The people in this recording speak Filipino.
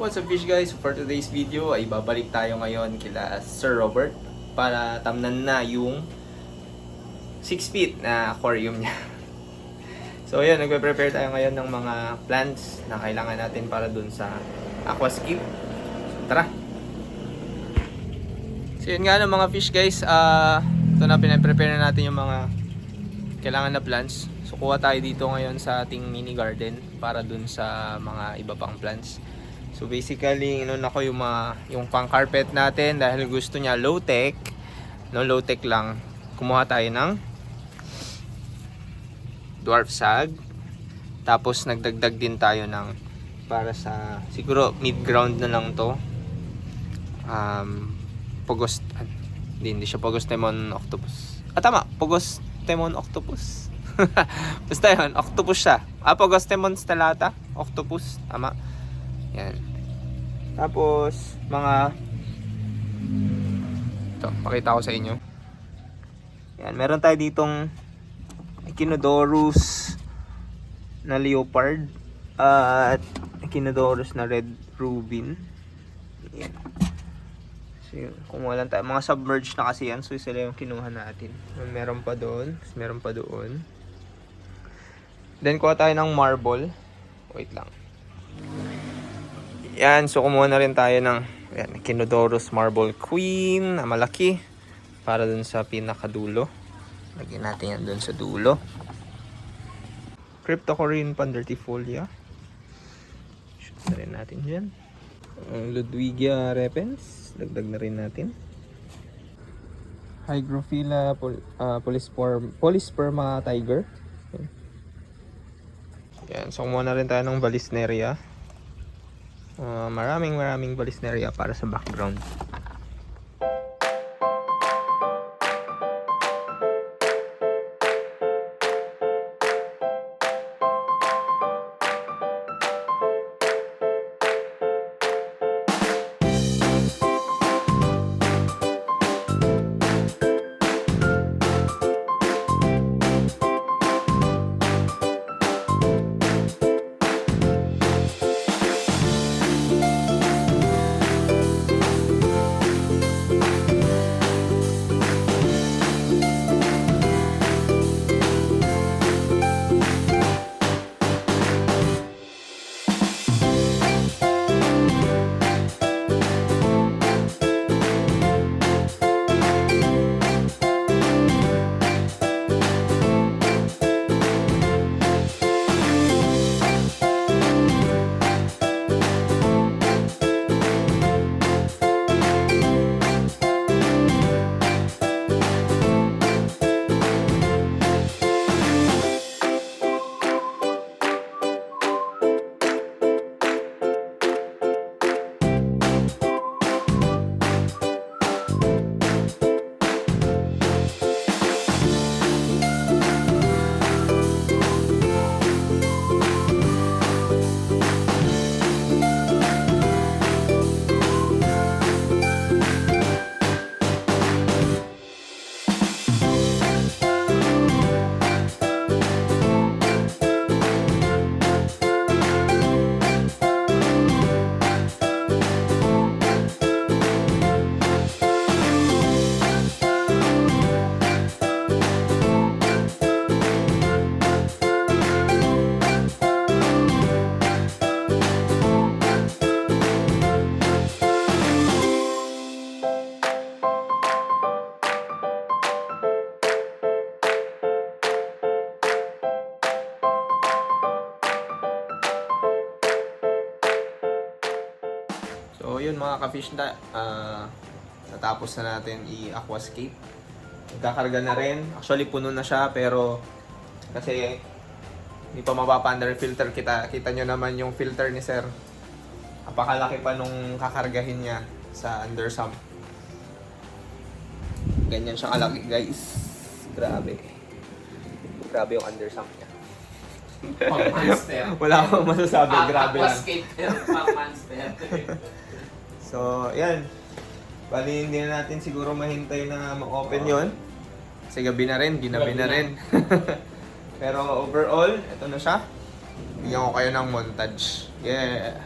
What's up fish guys? For today's video ay babalik tayo ngayon kila Sir Robert para tamnan na yung 6 feet na aquarium niya. So ayan, nagpe-prepare tayo ngayon ng mga plants na kailangan natin para dun sa aquascape. So tara! So yun nga ng mga fish guys, ito na pinaprepare na natin yung mga kailangan na plants. So kuha tayo dito ngayon sa ating mini garden para dun sa mga iba pang plants. So basically, inuna ko yung pang carpet natin dahil gusto niya low tech. No, low tech lang. Kumuha tayo ng dwarf sag. Tapos nagdagdag din tayo ng para sa siguro mid ground na lang to. Hindi siya Pogostemon octopus. Tama, Pogostemon octopus. Basta yun, octopus siya. Pogostemon stellata, octopus. Tama. Yan. Tapos, ito, pakita ko sa inyo. Yan, meron tayo ditong Echinodorus na leopard at Echinodorus na red rubin. Yan. So, kung walang tayo, mga submerged na kasi yan, so sila yung kinuha natin. Meron pa doon, meron pa doon. Then, kuha tayo ng marble. Wait lang. Yan, so kumuha na rin tayo ng Echinodorus Marble Queen na malaki para dun sa pinakadulo. Lagyan natin yan dun sa dulo. Cryptocoryne pandertifolia. Shoot na rin natin dyan. Ludwigia repens. Dagdag na rin natin. Hygrophila polysperma tiger. Yan, so kumuha na rin tayo ng Vallisneria. Maraming Vallisneria para sa background. So yun mga ka-fish na natapos na natin i-aquascape. Nagkakarga na rin. Actually puno na siya pero kasi hindi pa mapapa-under filter. Kita nyo naman yung filter ni Sir. Napakalaki pa nung kakargahin niya sa under sump. Ganyan siya kalaki guys. Grabe. Grabe yung under sump niya. Pang-monster. Wala akong masasabi. Grabe lang. Aquascape pang-monster. So, yan. Bali, hindi na natin siguro mahintay na ma-open yon. Kasi gabi na rin, ginabi na rin. Pero overall, ito na siya. Bigyan ko kayo ng montage. Yeah!